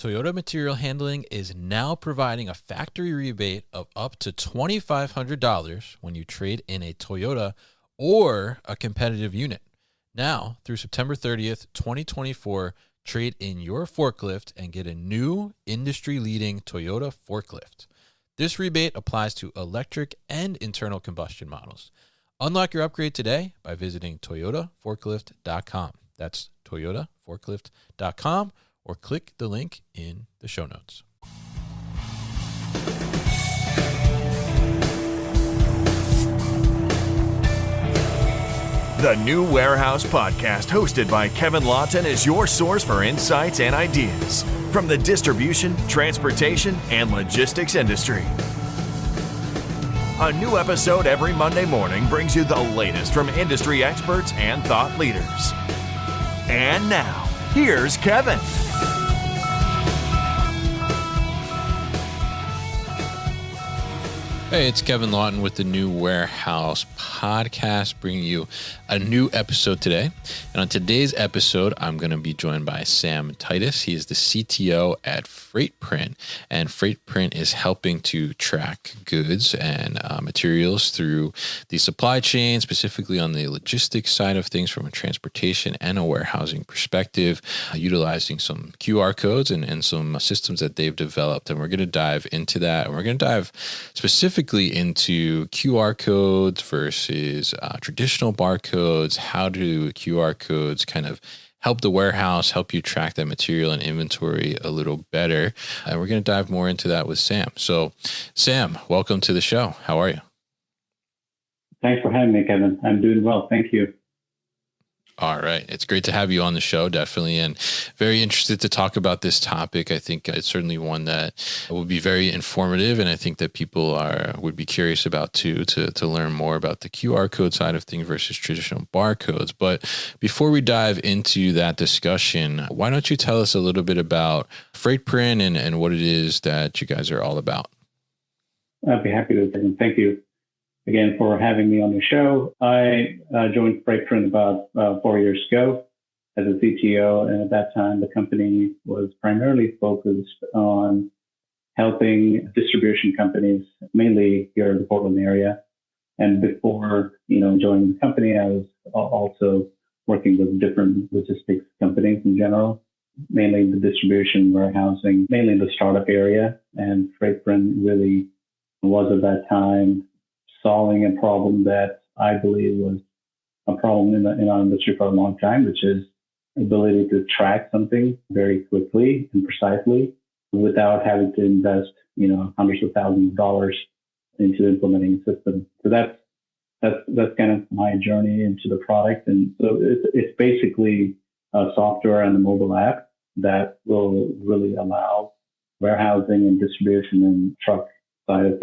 Toyota Material Handling is now providing a factory rebate of up to $2,500 when you trade in a Toyota or a competitive unit. Now, through September 30th, 2024, trade in your forklift and get a new industry-leading Toyota forklift. This rebate applies to electric and internal combustion models. Unlock your upgrade today by visiting toyotaforklift.com. That's toyotaforklift.com, or click the link in the show notes. The New Warehouse Podcast, hosted by Kevin Lawton, is your source for insights and ideas from the distribution, transportation, and logistics industry. A new episode every Monday morning brings you the latest from industry experts and thought leaders. And now, here's Kevin. Hey, it's Kevin Lawton with the New Warehouse Podcast, bringing you a new episode today. And on today's episode, I'm going to be joined by Sam Titus. He is the CTO at FreightPrint, and FreightPrint is helping to track goods and materials through the supply chain, specifically on the logistics side of things from a transportation and a warehousing perspective, utilizing some QR codes and some systems that they've developed. And we're going to dive into that, and we're going to dive specifically into QR codes versus traditional barcodes. How do QR codes kind of help the warehouse, help you track that material and inventory a little better? And we're going to dive more into that with Sam. So, Sam, welcome to the show. How are you? Thanks for having me, Kevin. I'm doing well. Thank you. All right. It's great to have you on the show, definitely, and very interested to talk about this topic. I think it's certainly one that will be very informative, and I think that people would be curious about too, to learn more about the QR code side of things versus traditional barcodes. But before we dive into that discussion, why don't you tell us a little bit about FreightPrint and what it is that you guys are all about? I'd be happy to. Thank you again for having me on the show. I joined FreightPrint about 4 years ago as a CTO, and at that time the company was primarily focused on helping distribution companies, mainly here in the Portland area. And before joining the company, I was also working with different logistics companies in general, mainly in the distribution, warehousing, mainly in the startup area. And FreightPrint really was at that time solving a problem that I believe was a problem in our industry for a long time, which is ability to track something very quickly and precisely without having to invest, hundreds of thousands of dollars into implementing a system. So that's kind of my journey into the product. And so it's basically a software and a mobile app that will really allow warehousing and distribution and trucking side of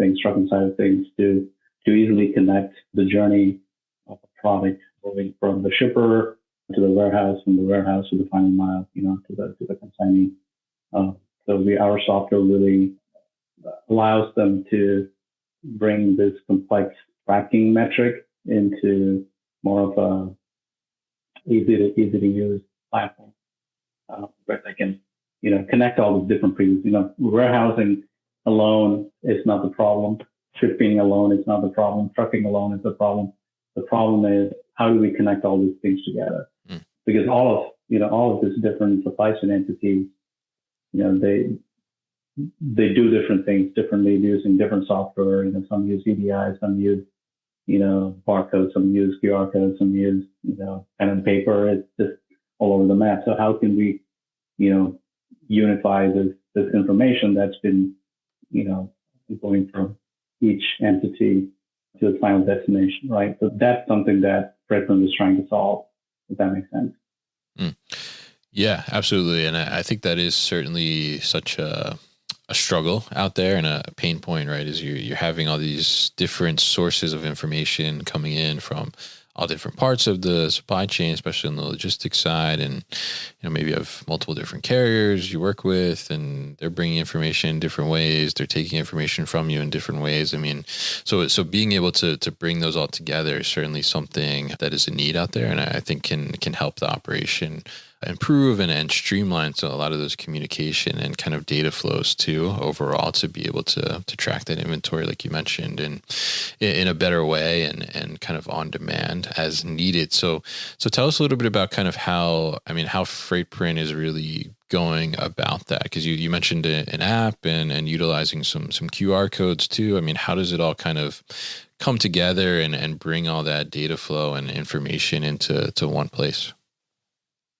things to easily connect the journey of a product moving from the shipper to the warehouse, from the warehouse to the final mile, to the consignee. Our software really allows them to bring this complex tracking metric into more of a easy to use platform where they can, connect all the different pieces. Warehousing alone is not the problem. Shipping alone is not the problem. Trucking alone is the problem. The problem is, how do we connect all these things together? Because all of these different supply chain entities, they do different things differently using different software. Some use EDI, some use, barcodes, some use QR codes, some use, pen and paper. It's just all over the map. So how can we, unify this information that's been, going from each entity to its final destination, right? So that's something that FreightPrint is trying to solve, if that makes sense. Yeah, absolutely. And I think that is certainly such a struggle out there and a pain point, right? Is you're having all these different sources of information coming in from all different parts of the supply chain, especially on the logistics side. And, maybe you have multiple different carriers you work with, and they're bringing information in different ways. They're taking information from you in different ways. I mean, so being able to bring those all together is certainly something that is a need out there, and I think can help the operation improve and streamline so a lot of those communication and kind of data flows too overall to be able to track that inventory like you mentioned and in a better way and kind of on demand as needed. So tell us a little bit about kind of how FreightPrint is really going about that, because you mentioned an app and utilizing some QR codes too. I mean, how does it all kind of come together and bring all that data flow and information into one place?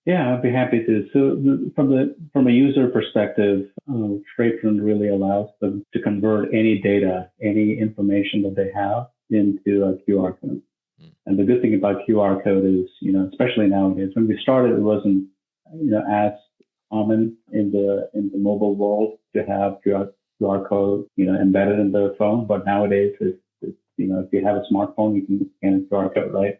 Yeah, I'd be happy to. So from a user perspective, FreightPrint really allows them to convert any data, any information that they have into a QR code. And the good thing about QR code is, especially nowadays, when we started, it wasn't, as common in the mobile world to have QR code, embedded in the phone. But nowadays, it's if you have a smartphone, you can scan a QR code, right?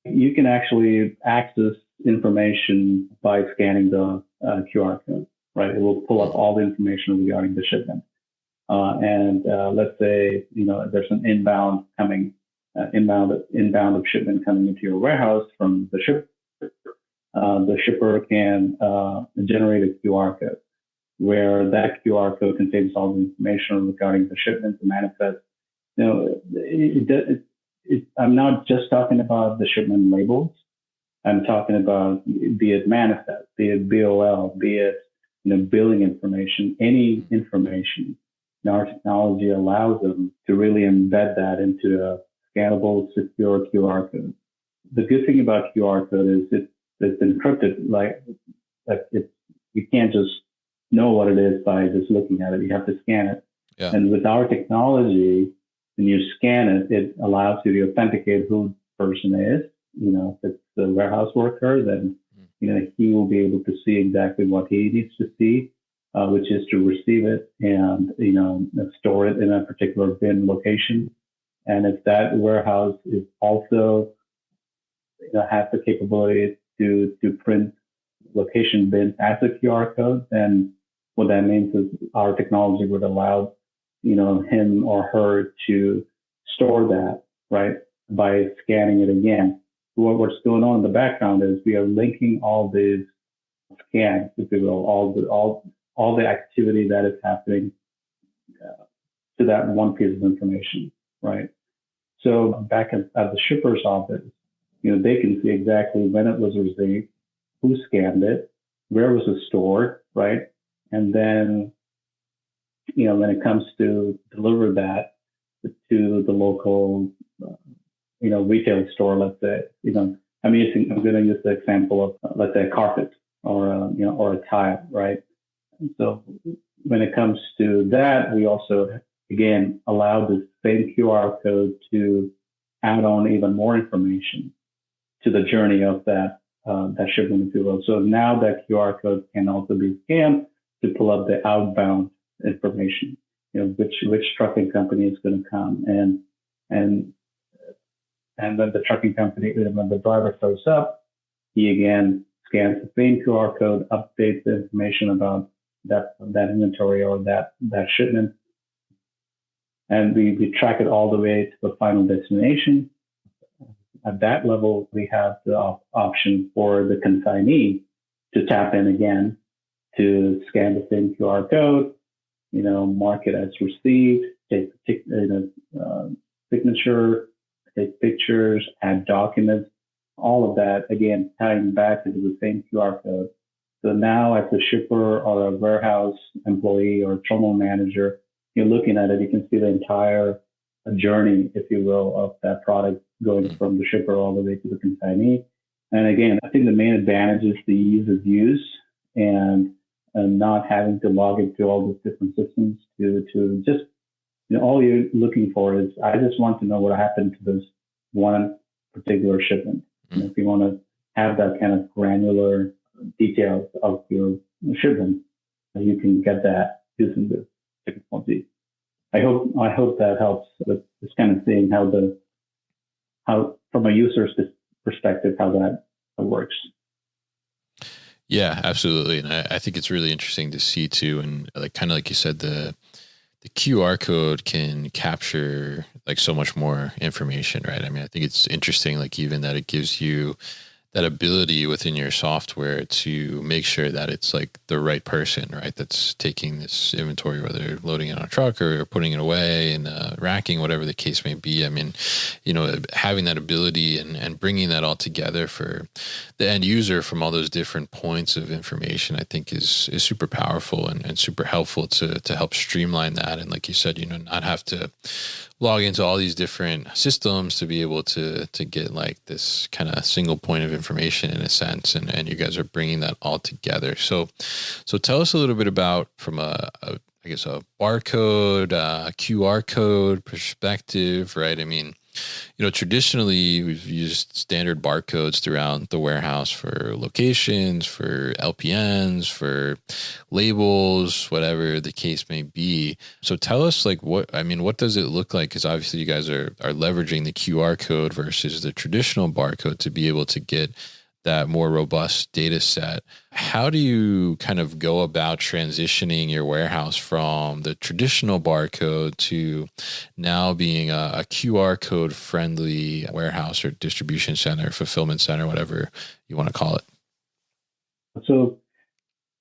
You can actually access information by scanning the QR code, right? It will pull up all the information regarding the shipment. Let's say, there's an inbound of shipment coming into your warehouse from the shipper. The shipper can generate a QR code where that QR code contains all the information regarding the shipment, the manifest. I'm not just talking about the shipment labels. I'm talking about be it manifest, be it BOL, be it billing information, any information. Our technology allows them to really embed that into a scannable, secure QR code. The good thing about QR code is it's encrypted. You can't just know what it is by just looking at it. You have to scan it. Yeah. And with our technology, when you scan it, it allows you to authenticate who the person is. If it's the warehouse worker, then he will be able to see exactly what he needs to see, which is to receive it and store it in a particular bin location. And if that warehouse is also has the capability to print location bins as a QR code, then what that means is our technology would allow him or her to store that, right, by scanning it again. What's going on in the background is we are linking all these scans, if you will, all the activity that is happening to that one piece of information, right? So back at the shipper's office, they can see exactly when it was received, who scanned it, where was it stored, right? And then, when it comes to deliver that to the local, retail store, let's say, I'm going to use the example of, let's say, a carpet or a tile, right? And so when it comes to that, we also, again, allow the same QR code to add on even more information to the journey of that shipment, if you will. So now that QR code can also be scanned to pull up the outbound information, which trucking company is going to come, and then the trucking company, when the driver shows up, he again scans the same QR code, updates the information about that inventory or that shipment, and we track it all the way to the final destination. At that level, we have the option for the consignee to tap in again to scan the same QR code, mark it as received, take signature, take pictures, add documents, all of that, again, tying back into the same QR code. So now as a shipper or a warehouse employee or terminal manager, you're looking at it, you can see the entire journey, if you will, of that product going from the shipper all the way to the consignee. And again, I think the main advantage is the ease of use and not having to log into all these different systems to just, all you're looking for is, I just want to know what happened to this one particular shipment. If you want to have that kind of granular details of your shipment, you can get that using the technology. I hope that helps with just kind of seeing how from a user's perspective, how that works. Yeah, absolutely. And I think it's really interesting to see too. And like you said, the QR code can capture so much more information, right? I mean, I think it's interesting, even that it gives you that ability within your software to make sure that it's like the right person, right? That's taking this inventory, whether loading it on a truck or putting it away and racking, whatever the case may be. I mean, having that ability and bringing that all together for the end user from all those different points of information, I think is super powerful and super helpful to help streamline that. And like you said, not have to log into all these different systems to be able to get like this kind of single point of information in a sense. And you guys are bringing that all together. So tell us a little bit about from a barcode, QR code perspective, right? I mean, traditionally we've used standard barcodes throughout the warehouse for locations, for LPNs, for labels, whatever the case may be. So tell us what does it look like? Because obviously you guys are leveraging the QR code versus the traditional barcode to be able to get that more robust data set. How do you kind of go about transitioning your warehouse from the traditional barcode to now being a QR code friendly warehouse or distribution center, fulfillment center, whatever you want to call it? So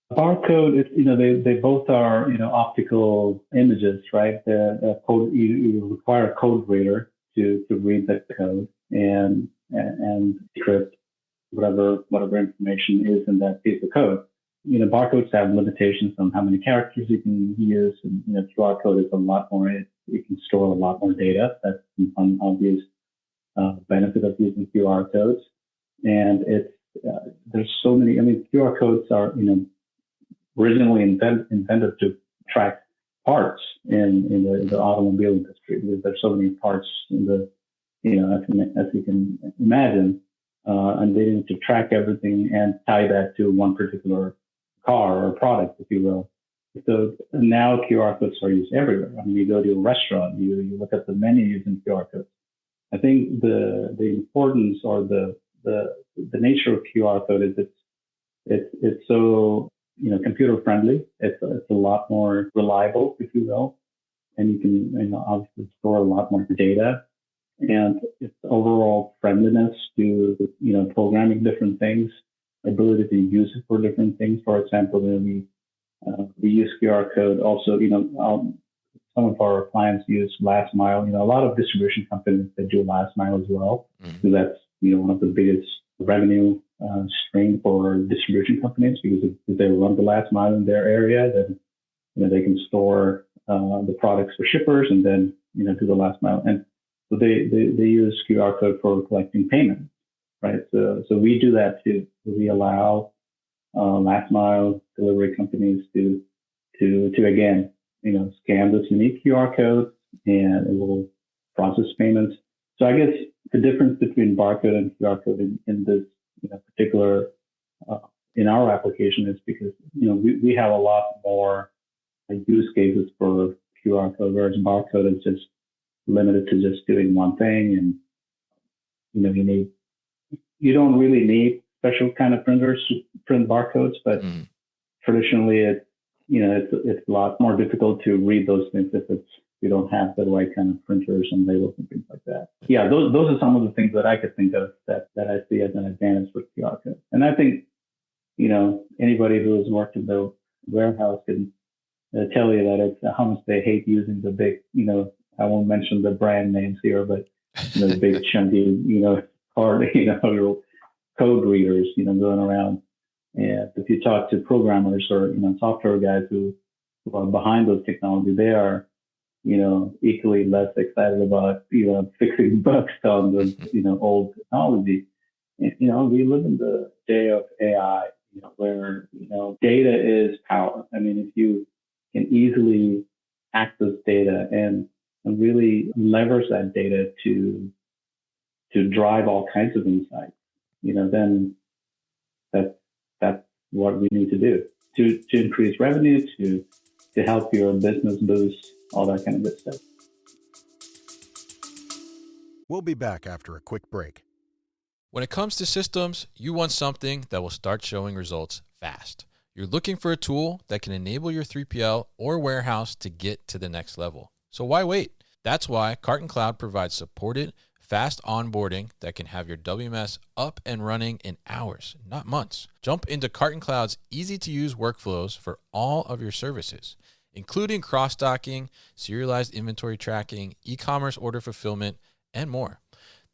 barcode is, they both are, optical images, right? The code, you require a code reader to read the code and decrypt whatever information is in that piece of code. Barcodes have limitations on how many characters you can use, and QR code is a lot more. You can store a lot more data. That's an obvious benefit of using QR codes. And there's so many. I mean, QR codes are originally invented to track parts in the automobile industry, because there's so many parts in the as you can imagine. And they need to track everything and tie that to one particular car or product, if you will. So now QR codes are used everywhere. I mean, you go to a restaurant, you look at the menu using QR codes. I think the importance or the nature of QR code is it's so computer friendly. It's a lot more reliable, if you will, and you can obviously store a lot more data. And its overall friendliness to programming different things, ability to use it for different things. For example, we use QR code. Also, some of our clients use last mile. A lot of distribution companies that do last mile as well. Mm-hmm. So that's one of the biggest revenue stream for distribution companies, because if they run the last mile in their area, then they can store the products for shippers and then do the last mile. And so they use QR code for collecting payment, right? So we do that too. We allow last mile delivery companies to again, scan this unique QR code and it will process payments. So I guess the difference between barcode and QR code in this particular in our application is because we have a lot more use cases for QR code, whereas barcode is just limited to just doing one thing, and you don't really need special kind of printers to print barcodes, but traditionally it's a lot more difficult to read those things if you don't have the right kind of printers and labels and things like that. Yeah, those are some of the things that I could think of that I see as an advantage with QR code. And I think anybody who has worked in the warehouse can tell you that it's how much they hate using the big I won't mention the brand names here, but the big chunky, hard, code readers, going around. And if you talk to programmers or software guys who are behind those technology, they are, equally less excited about fixing bugs on the old technology. And, we live in the day of AI, where data is power. I mean, if you can easily access data and really leverage that data to drive all kinds of insights, then that's what we need to do to increase revenue, to help your business boost, all that kind of good stuff. We'll be back after a quick break. When it comes to systems, you want something that will start showing results fast. You're looking for a tool that can enable your 3PL or warehouse to get to the next level. So why wait? That's why Carton Cloud provides supported, fast onboarding that can have your WMS up and running in hours, not months. Jump into Carton Cloud's easy-to-use workflows for all of your services, including cross-docking, serialized inventory tracking, e-commerce order fulfillment, and more.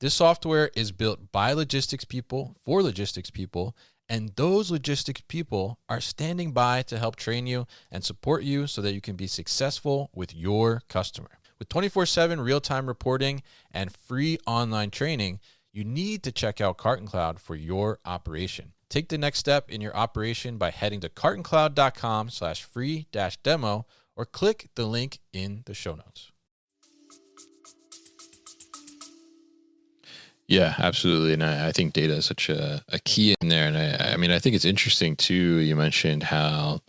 This software is built by logistics people for logistics people, and those logistics people are standing by to help train you and support you so that you can be successful with your customer. With 24/7 real-time reporting and free online training, you need to check out Carton Cloud for your operation. Take the next step in your operation by heading to cartoncloud.com/free-demo or click the link in the show notes. Yeah, absolutely. And I think data is such a key in there. And I mean, I think it's interesting too. You mentioned how,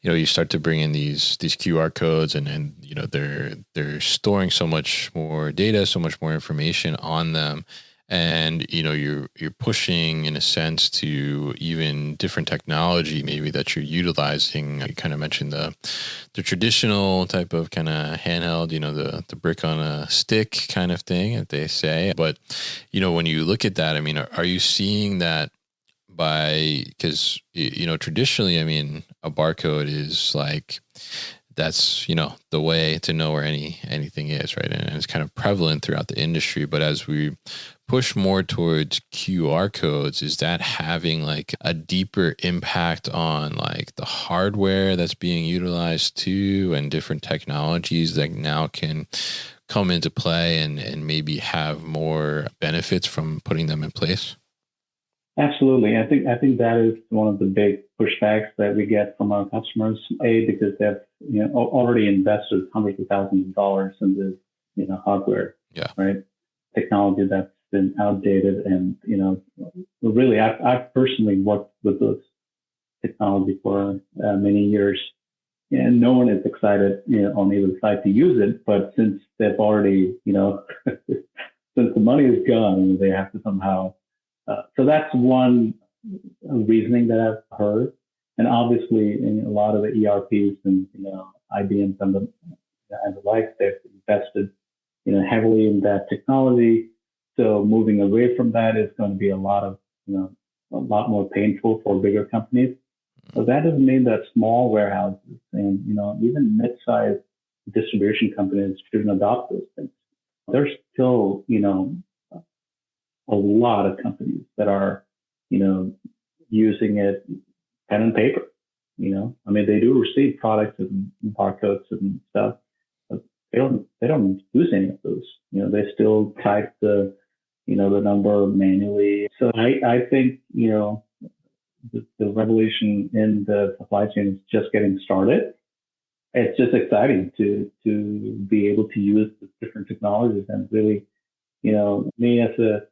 you start to bring in these QR codes and they're storing so much more data, so much more information on them. And, you're pushing in a sense to even different technology, maybe that you're utilizing. You kind of mentioned the traditional type of kind of handheld, the brick on a stick kind of thing that they say. But, when you look at that, I mean, are you seeing that because, traditionally, I mean, a barcode is like, that's, the way to know where anything is, right? And it's kind of prevalent throughout the industry. But as we push more towards QR codes, is that having like a deeper impact on like the hardware that's being utilized too, and different technologies that now can come into play and maybe have more benefits from putting them in place? Absolutely. I think that is one of the big pushbacks that we get from our customers. Because they've already invested hundreds of thousands of dollars in this hardware, right? Technology that's been outdated, and really, I've personally worked with this technology for many years, and no one is excited on either side to use it. But since they've already since the money is gone, they have to somehow. So that's one reasoning that I've heard. And obviously, in a lot of the ERPs and IBM and the like, they've invested heavily in that technology. So moving away from that is going to be a lot more painful for bigger companies. So that doesn't mean that small warehouses and even mid-sized distribution companies shouldn't adopt those things. There's still a lot of companies that are, using it pen and paper. I mean, they do receive products and barcodes and stuff, but they don't use any of those. They still type the number manually. So I think, the revolution in the supply chain is just getting started. It's just exciting to be able to use the different technologies, and really, me as a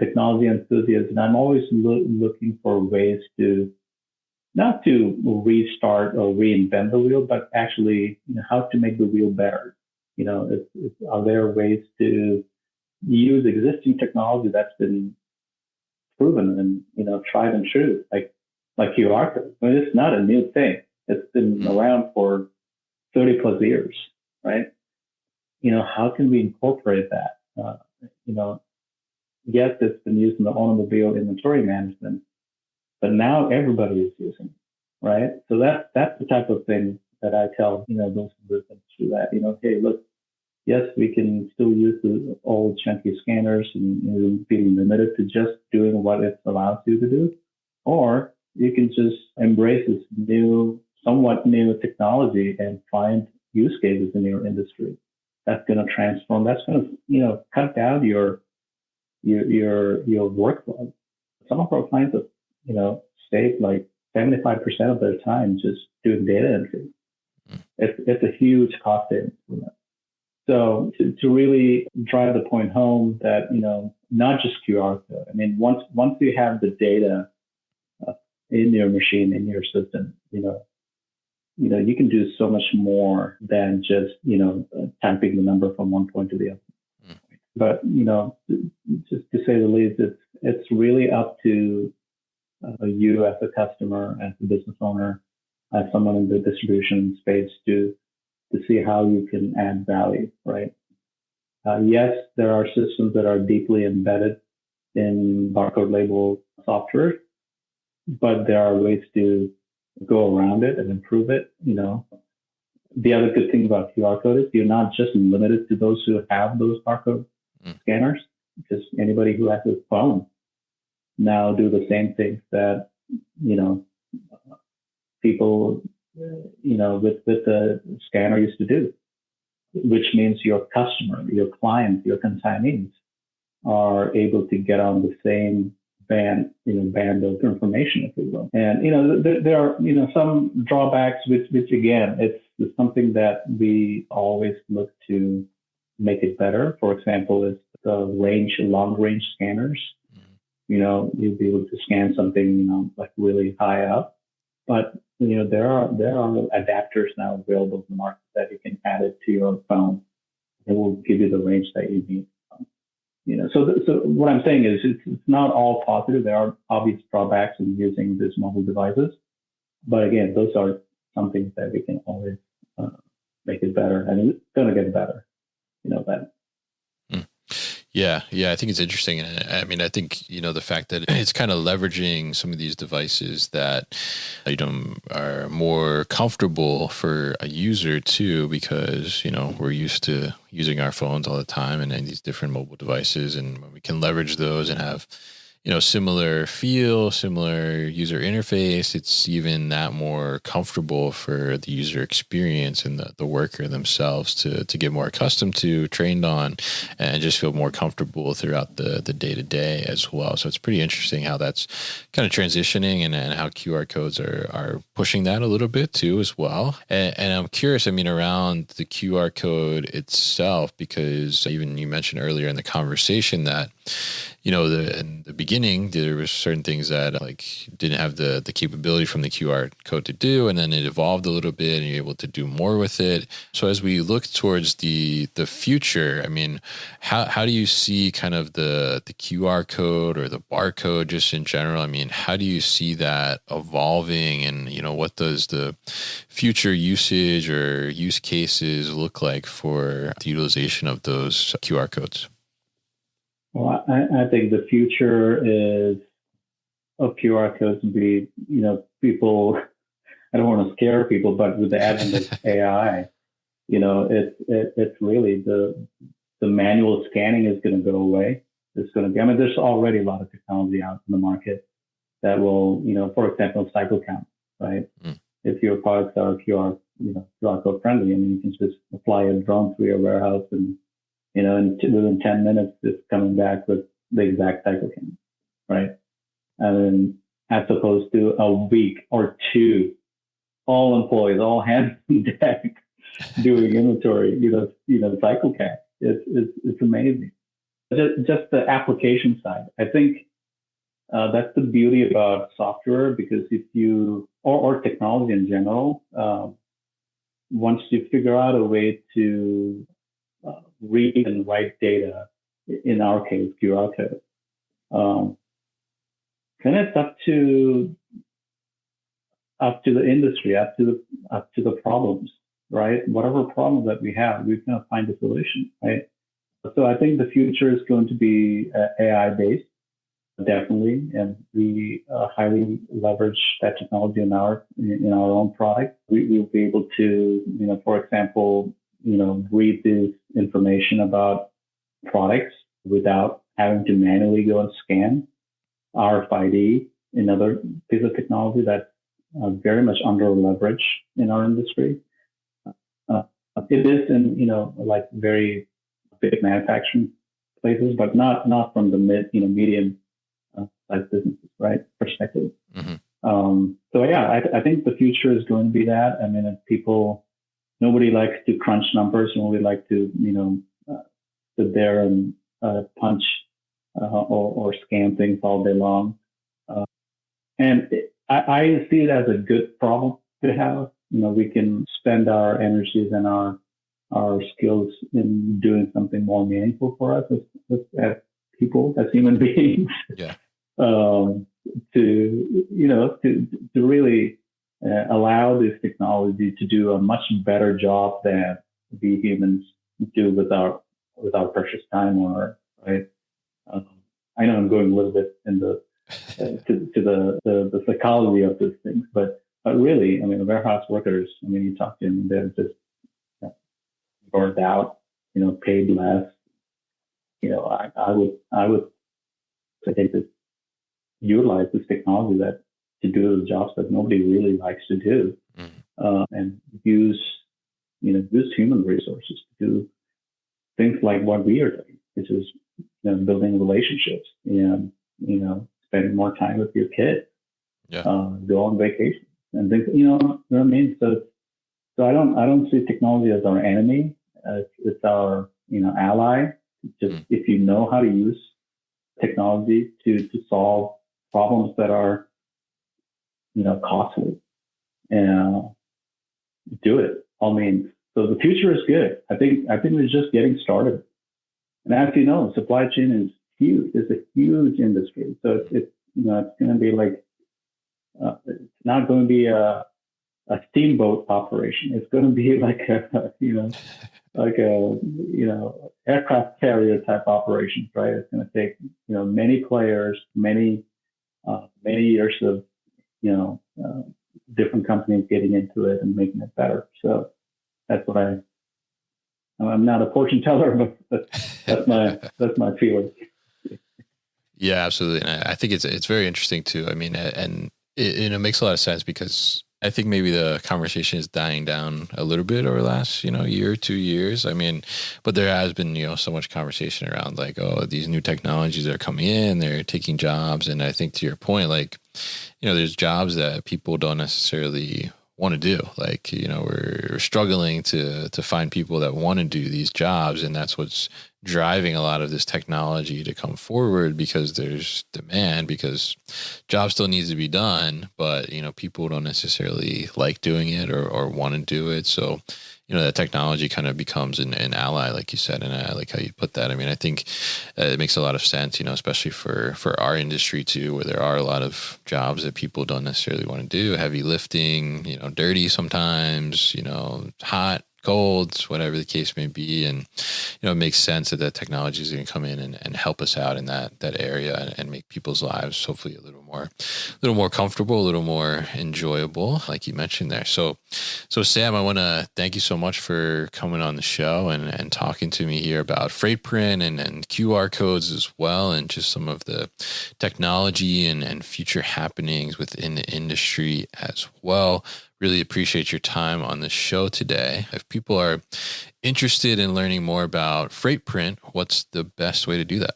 technology enthusiast, and I'm always looking for ways to not to restart or reinvent the wheel, but actually how to make the wheel better. Are there ways to use existing technology that's been proven and tried and true, like QR code? I mean, it's not a new thing. It's been around for 30 plus years, right? How can we incorporate that? Yes, it's been used in the automobile inventory management, but now everybody is using it, right? So that's the type of thing that I tell, those listeners through that, hey, look, yes, we can still use the old chunky scanners and be limited to just doing what it's allowed you to do, or you can just embrace this somewhat new technology and find use cases in your industry that's going to transform, that's going to, cut down your workload. Some of our clients have, saved like 75% of their time just doing data entry. It's a huge cost savings for them. So to really drive the point home that, not just QR code. I mean, once you have the data in your machine, in your system, you can do so much more than just, typing the number from one point to the other. But, just to say the least, it's really up to you as a customer, as a business owner, as someone in the distribution space to see how you can add value, right? Yes, there are systems that are deeply embedded in barcode label software, but there are ways to go around it and improve it. The other good thing about QR code is you're not just limited to those who have those barcode scanners. Just anybody who has a phone now do the same things that people with the scanner used to do, which means your customer, your clients, your consignees are able to get on the same band of information, if you will. And there are some drawbacks, which again, it's something that we always look to make it better. For example, is the long range scanners. You'll be able to scan something like really high up, but there are adapters now available in the market that you can add it to your phone. It will give you the range that you need. So what I'm saying is it's not all positive. There are obvious drawbacks in using these mobile devices, but again, those are some things that we can always make it better, and it's going to get better. That. Yeah, I think it's interesting. And I mean, I think, the fact that it's kind of leveraging some of these devices that, are more comfortable for a user too, because, we're used to using our phones all the time and these different mobile devices, and we can leverage those and have, similar feel, similar user interface. It's even that more comfortable for the user experience and the worker themselves to get more accustomed to, trained on, and just feel more comfortable throughout the day-to-day as well. So it's pretty interesting how that's kind of transitioning and how QR codes are pushing that a little bit too as well. And I'm curious, around the QR code itself, because even you mentioned earlier in the conversation that, in the beginning, there was certain things that didn't have the capability from the QR code to do, and then it evolved a little bit, and you're able to do more with it. So as we look towards the future, how do you see kind of the QR code or the barcode just in general? How do you see that evolving, and what does the future usage or use cases look like for the utilization of those QR codes? Well, I think the future of QR codes would be, people, I don't want to scare people, but with the advent of AI, it's really the manual scanning is going to go away. It's going to be, there's already a lot of technology out in the market that will, for example, cycle count, right? If your products are QR code friendly, you can just fly a drone through your warehouse and and within 10 minutes, it's coming back with the exact cycle count, right? And as opposed to a week or two, all employees, all hands on deck, doing inventory, cycle count. It's amazing. Just the application side. I think that's the beauty about software, because if you or technology in general, once you figure out a way to read and write data, in our case, QR code, then it's up to the industry, up to the problems, right? Whatever problem that we have, we're going to find a solution, right? So I think the future is going to be AI based, definitely, and we highly leverage that technology in our own product. We'll be able to, for example, read this information about products without having to manually go and scan. RFID, another piece of technology that's very much under leverage in our industry. It is in, very big manufacturing places, but not from the medium size businesses, right? Perspective. So yeah, I think the future is going to be that. Nobody likes to crunch numbers. Nobody likes to, sit there and punch or scan things all day long. I see it as a good problem to have. We can spend our energies and our skills in doing something more meaningful for us as people, as human beings. Yeah. To really allow this technology to do a much better job than we humans do with our with our precious time or right. I know I'm going a little bit in the to the psychology of these things, but really, I mean, warehouse workers. I mean, you talk to them, they're just burned out, paid less. I would say to utilize this technology to do those jobs that nobody really likes to do, and use human resources to do things like what we are doing, which is building relationships and spending more time with your kids, go on vacation and things. You know what I mean? So I don't see technology as our enemy. It's our ally. Just if you know how to use technology to solve problems that are costly, and do it. I mean, so the future is good. I think we're just getting started. And as you know, supply chain is huge. It's a huge industry. So it's going to be like it's not going to be a steamboat operation. It's going to be like a aircraft carrier type operation, right? It's going to take many players, many years of different companies getting into it and making it better. So that's what I'm not a fortune teller, but that's my feeling. Yeah, absolutely. And I think it's very interesting too. I mean, and it makes a lot of sense because I think maybe the conversation is dying down a little bit over the last, year, 2 years. I mean, but there has been, so much conversation around like, oh, these new technologies are coming in, they're taking jobs. And I think to your point, like, there's jobs that people don't necessarily want to do. Like, we're struggling to find people that want to do these jobs. And that's what's driving a lot of this technology to come forward, because there's demand, because job still needs to be done, but people don't necessarily like doing it or want to do it. So that technology kind of becomes an ally, like you said, and I like how you put that. I mean, I think it makes a lot of sense, especially for our industry too, where there are a lot of jobs that people don't necessarily want to do, heavy lifting, dirty sometimes, hot, colds, whatever the case may be. And, it makes sense that technology is going to come in and help us out in that area and make people's lives hopefully a little more comfortable, a little more enjoyable, like you mentioned there. So Sam, I want to thank you so much for coming on the show and talking to me here about FreightPrint and QR codes as well, and just some of the technology and future happenings within the industry as well. Really appreciate your time on the show today. If people are interested in learning more about FreightPrint, what's the best way to do that?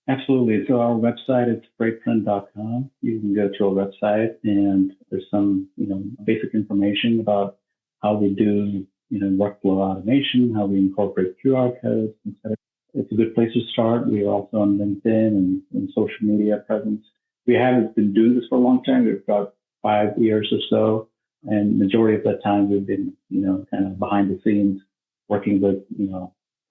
Absolutely. So our website is freightprint.com. You can go to our website and there's some, basic information about how we do, workflow automation, how we incorporate QR codes, etc. It's a good place to start. We are also on LinkedIn and social media presence. We haven't been doing this for a long time. We've got 5 years or so, and majority of that time we've been, kind of behind the scenes, working with,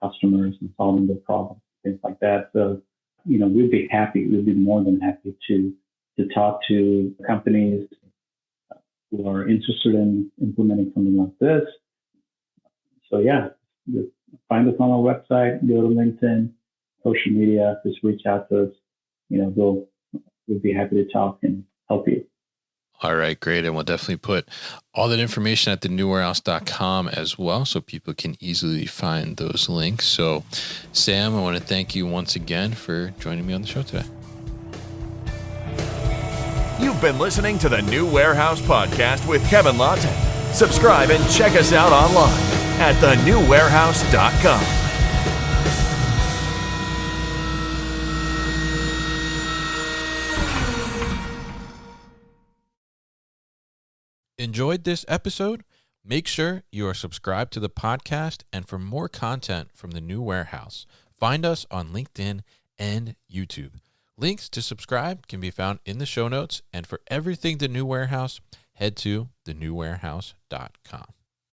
customers and solving their problems, things like that. So, we'd be more than happy to talk to companies who are interested in implementing something like this. So yeah, just find us on our website, go to LinkedIn, social media, just reach out to us. We'll be happy to talk and help you. All right, great. And we'll definitely put all that information at thenewwarehouse.com as well, so people can easily find those links. So, Sam, I want to thank you once again for joining me on the show today. You've been listening to the New Warehouse Podcast with Kevin Lawton. Subscribe and check us out online at thenewwarehouse.com. Enjoyed this episode? Make sure you are subscribed to the podcast, and for more content from the New Warehouse, find us on LinkedIn and YouTube. Links to subscribe can be found in the show notes, and for everything The New Warehouse, head to thenewwarehouse.com.